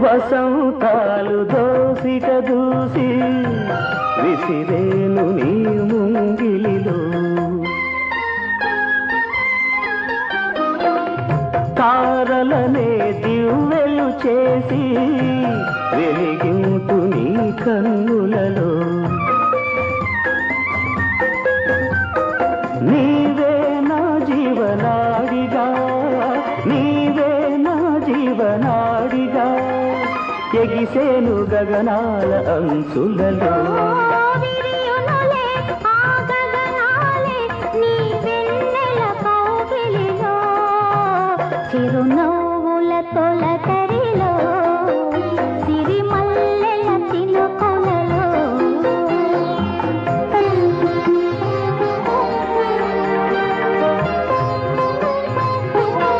వసంతాలు దోసిట దూసి విసిరేను నీ ముంగిలిలో తారలనే దివ్వెలు చేసి వెలిగింటు నీ కన్నులలో నీవే నా జీవనాడిగా నీవే నా జీవనాడిగా ఎగిసేను గగనాల అంచులలో చిరునవ్వుల తొలకరిలో సిరిమల్లెల